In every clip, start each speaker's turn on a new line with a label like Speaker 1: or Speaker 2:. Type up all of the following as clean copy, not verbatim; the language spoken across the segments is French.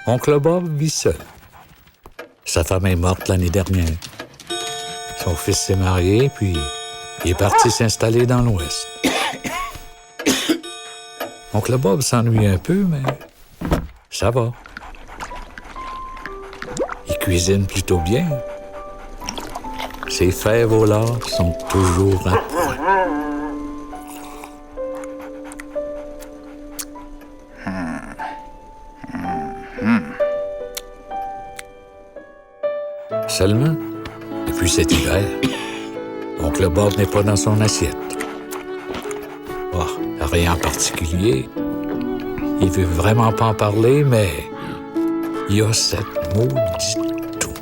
Speaker 1: Oncle Bob vit seul. Sa femme est morte l'année dernière. Son fils s'est marié, puis il est parti s'installer dans l'Ouest. Oncle Bob s'ennuie un peu, mais ça va. Il cuisine plutôt bien. Ses fèves au lard sont toujours à point. Seulement, depuis cet hiver, Oncle Bob n'est pas dans son assiette. Oh, rien en particulier. Il veut vraiment pas en parler, mais il y a cette maudite toux.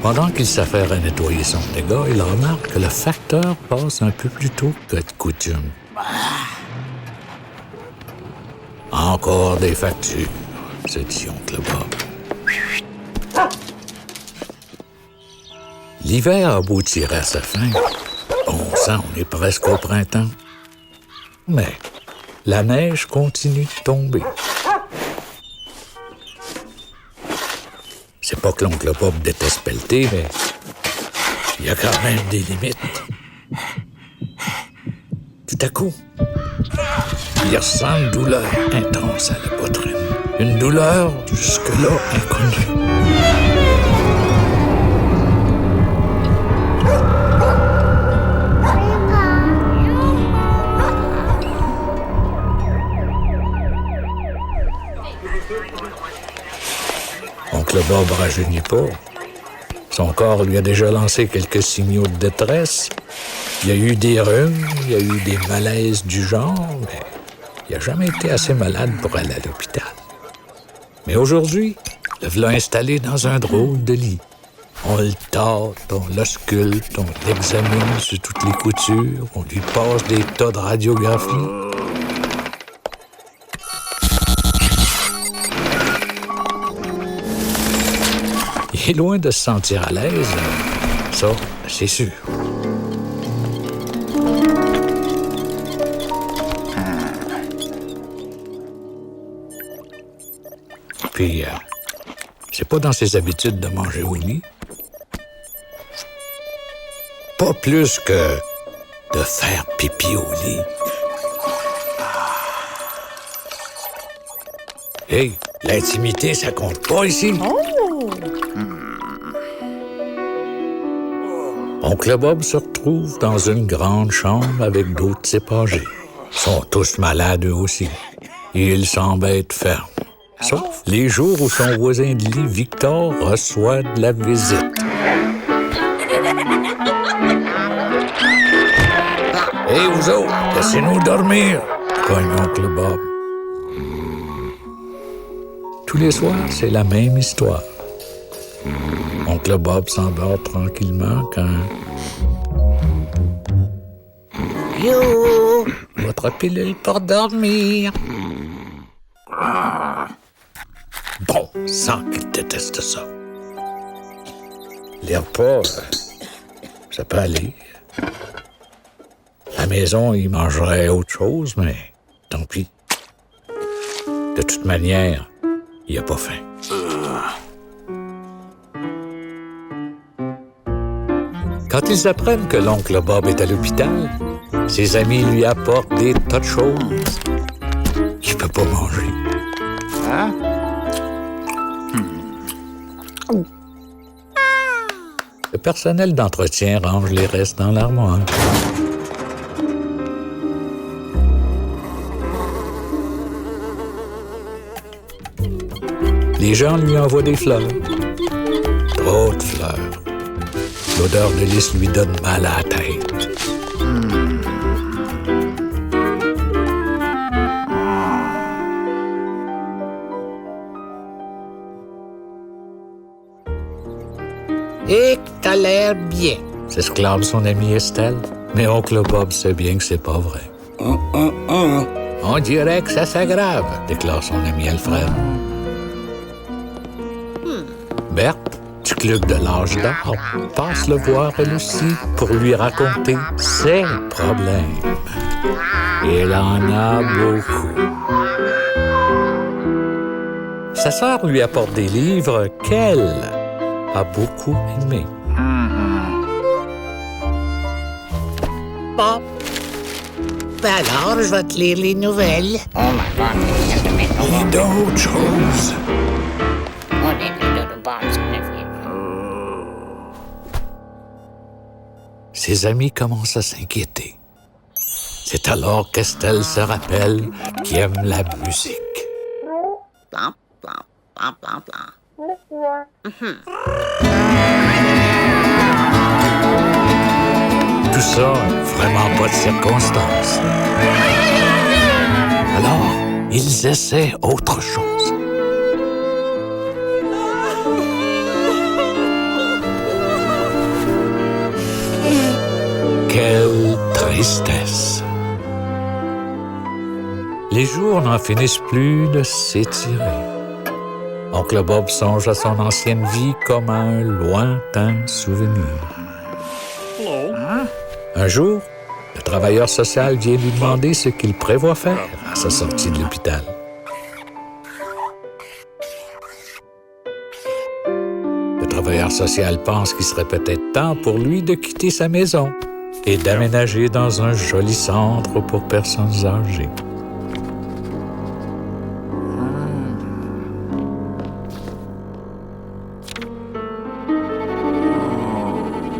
Speaker 1: Pendant qu'il s'affaire à nettoyer son dégât, il remarque que le facteur passe un peu plus tôt que de coutume. Encore des factures, se dit Oncle Bob. L'hiver a beau tirer à sa fin. Bon sang, on est presque au printemps. Mais la neige continue de tomber. C'est pas que l'oncle Bob déteste pelleter, mais il y a quand même des limites. Tout à coup, il ressent une douleur intense à la poitrine. Une douleur jusque-là inconnue. Oncle Bob rajeunit pas. Son corps lui a déjà lancé quelques signaux de détresse. Il y a eu des rhumes, il y a eu des malaises du genre, mais il n'a jamais été assez malade pour aller à l'hôpital. Mais aujourd'hui, le v'là installé dans un drôle de lit. On le tâte, on l'ausculte, on l'examine sur toutes les coutures, on lui passe des tas de radiographies. Il est loin de se sentir à l'aise, ça, c'est sûr. Puis, c'est pas dans ses habitudes de manger au lit. Pas plus que de faire pipi au lit. Hey, l'intimité, ça compte pas ici. Oncle Bob se retrouve dans une grande chambre avec d'autres épagés. Ils sont tous malades eux aussi. Et il semble être ferme. Sauf les jours où son voisin de lit, Victor, reçoit de la visite. Hey, vous autres, laissez-nous dormir, cogne Oncle Bob. Tous les soirs, c'est la même histoire. Oncle Bob s'endort tranquillement quand... Yo! Votre pilule pour dormir. Bon sang qu'il déteste ça. Les repas, ça peut aller. À la maison, il mangerait autre chose, mais tant pis. De toute manière, il n'a pas faim. Quand ils apprennent que l'oncle Bob est à l'hôpital, ses amis lui apportent des tas de choses qu'il ne peut pas manger. Hein? Le personnel d'entretien range les restes dans l'armoire. Les gens lui envoient des fleurs. Trop de fleurs. L'odeur de lys lui donne mal à la tête. Et que t'as l'air bien, s'exclame son amie Estelle. Mais oncle Bob sait bien que c'est pas vrai. On dirait que ça s'aggrave, déclare son ami Alfred. Berthe, du club de l'âge d'or, passe le voir elle aussi pour lui raconter ses problèmes. Et elle en a beaucoup. Sa sœur lui apporte des livres qu'elle a beaucoup aimés.
Speaker 2: Bon. Ben alors, je vais te lire les nouvelles.
Speaker 1: Et d'autres choses. Ses amis commencent à s'inquiéter. C'est alors qu'Estelle se rappelle qu'il aime la musique.
Speaker 2: Blanc, blanc, blanc, blanc, blanc.
Speaker 1: Tout ça, vraiment pas de circonstance. Alors, ils essaient autre chose. Quelle tristesse! Les jours n'en finissent plus de s'étirer. Oncle Bob songe à son ancienne vie comme à un lointain souvenir. Un jour, le travailleur social vient lui demander ce qu'il prévoit faire à sa sortie de l'hôpital. Le travailleur social pense qu'il serait peut-être temps pour lui de quitter sa maison et d'aménager dans un joli centre pour personnes âgées.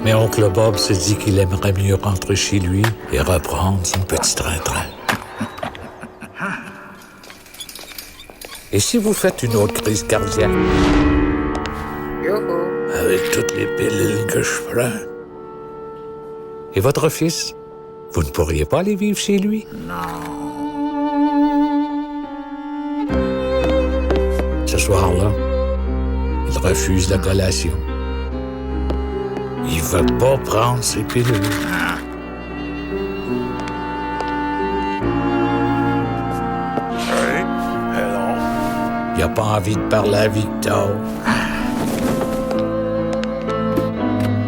Speaker 1: Mais oncle Bob se dit qu'il aimerait mieux rentrer chez lui et reprendre son petit train-train. Et si vous faites une autre crise cardiaque? Avec toutes les pilules que je prends. Et votre fils? Vous ne pourriez pas aller vivre chez lui? Ce soir-là, il refuse la collation. Il veut pas prendre ses pilules. Il n'a pas envie de parler à Victor.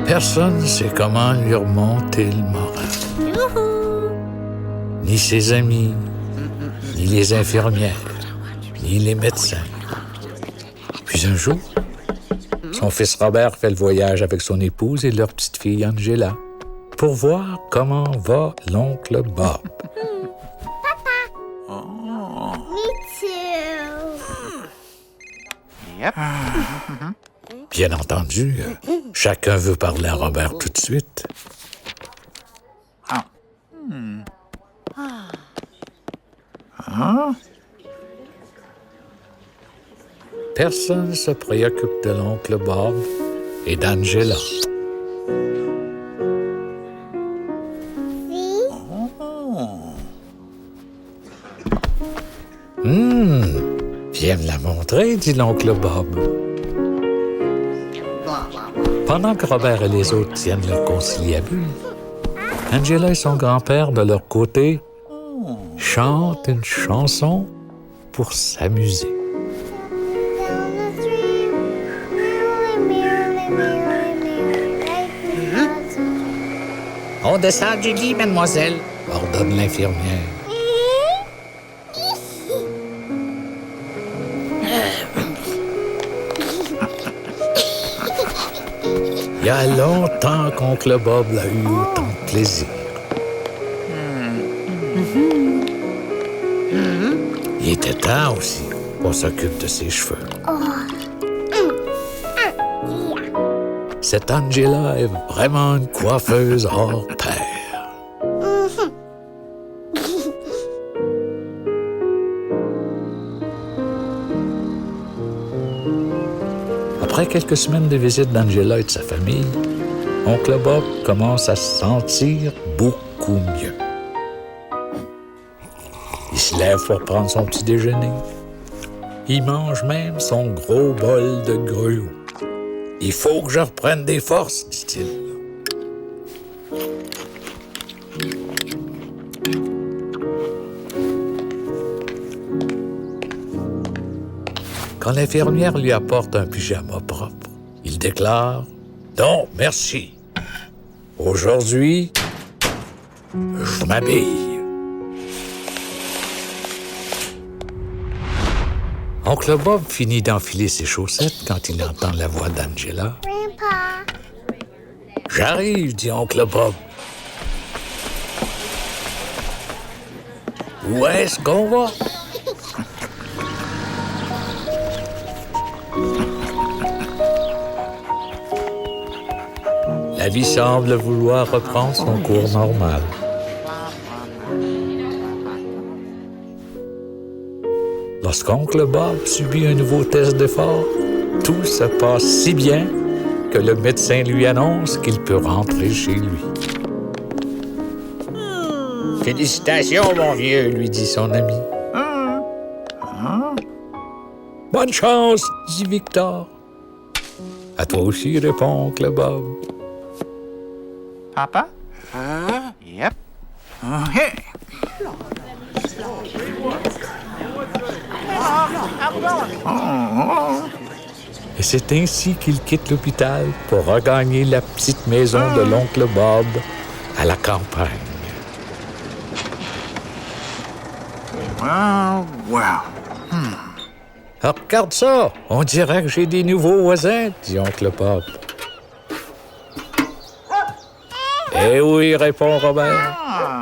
Speaker 1: Personne ne sait comment lui remonter le moral. Ni ses amis, ni les infirmières, ni les médecins. Puis un jour, son fils Robert fait le voyage avec son épouse et leur petite fille Angela pour voir comment va l'oncle Bob. Bien entendu, chacun veut parler à Robert tout de suite. Personne ne se préoccupe de l'oncle Bob et d'Angela. Viens me la montrer, dit l'oncle Bob. Pendant que Robert et les autres tiennent leur conciliabule, Angela et son grand-père, de leur côté, chantent une chanson pour s'amuser.
Speaker 2: On descend du lit, mademoiselle,
Speaker 1: ordonne l'infirmière. Il y a longtemps qu'oncle Bob a eu autant de plaisir. Il était temps aussi qu'on s'occupe de ses cheveux. Cette Angela est vraiment une coiffeuse hors pair. Après quelques semaines de visite d'Angela et de sa famille, oncle Bob commence à se sentir beaucoup mieux. Il se lève pour prendre son petit déjeuner. Il mange même son gros bol de gruau. « Il faut que je reprenne des forces, dit-il. Quand l'infirmière lui apporte un pyjama propre, il déclare « Non, merci. Aujourd'hui, je m'habille. » Oncle Bob finit d'enfiler ses chaussettes quand il entend la voix d'Angela.
Speaker 3: Grandpa.
Speaker 1: J'arrive, dit Oncle Bob. Où est-ce qu'on va? La vie semble vouloir reprendre son cours normal. Lorsqu'Oncle Bob subit un nouveau test d'effort, tout se passe si bien que le médecin lui annonce qu'il peut rentrer chez lui. Félicitations, mon vieux, lui dit son ami. Bonne chance, dit Victor. À toi aussi, répond Oncle Bob.
Speaker 4: Papa? Yep. Hey.
Speaker 1: Et c'est ainsi qu'il quitte l'hôpital pour regagner la petite maison de l'oncle Bob à la campagne.
Speaker 4: Wow.
Speaker 1: Ah, regarde ça! On dirait que j'ai des nouveaux voisins, dit oncle Bob. Eh oui, répond Robert.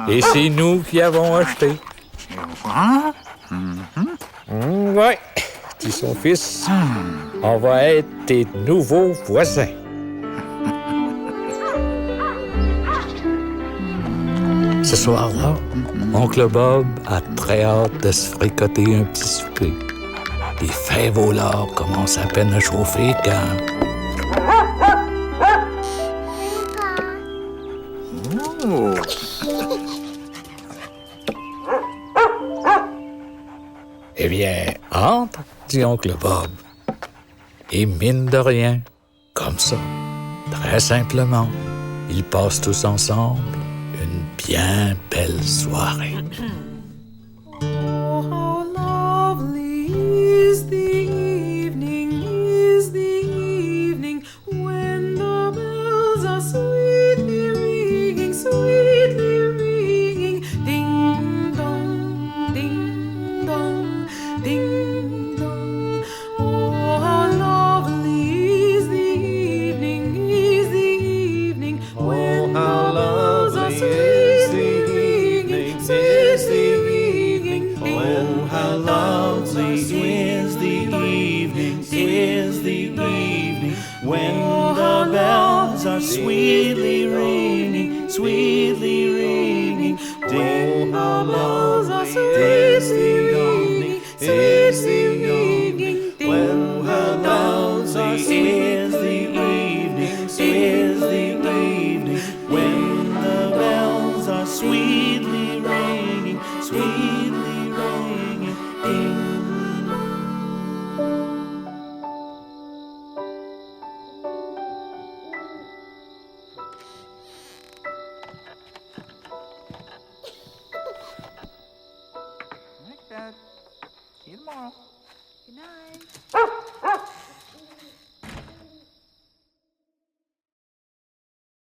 Speaker 1: Et c'est nous qui avons acheté. Ouais, dit son fils. On va être tes nouveaux voisins. Ce soir-là, oncle Bob a très hâte de se fricoter un petit souper. Les fèves au lard commencent à peine à chauffer quand... Eh bien, entre, dit oncle Bob. Et mine de rien, comme ça, très simplement, ils passent tous ensemble une bien belle soirée.
Speaker 5: Oh, how lovely is the evening, when the bells are sweetly ringing, ding dong, ding dong, ding dong. Oh, how lovely is the evening, when the bells are sweetly ringing,
Speaker 6: Oh, how lovely is the evening, when the bells are sweetly ringing, ding, how lovely is the evening, when the bells are sweetly ringing, when the bells are sweetly ringing, ding.
Speaker 4: Night, Dad. See you tomorrow.
Speaker 5: Good night.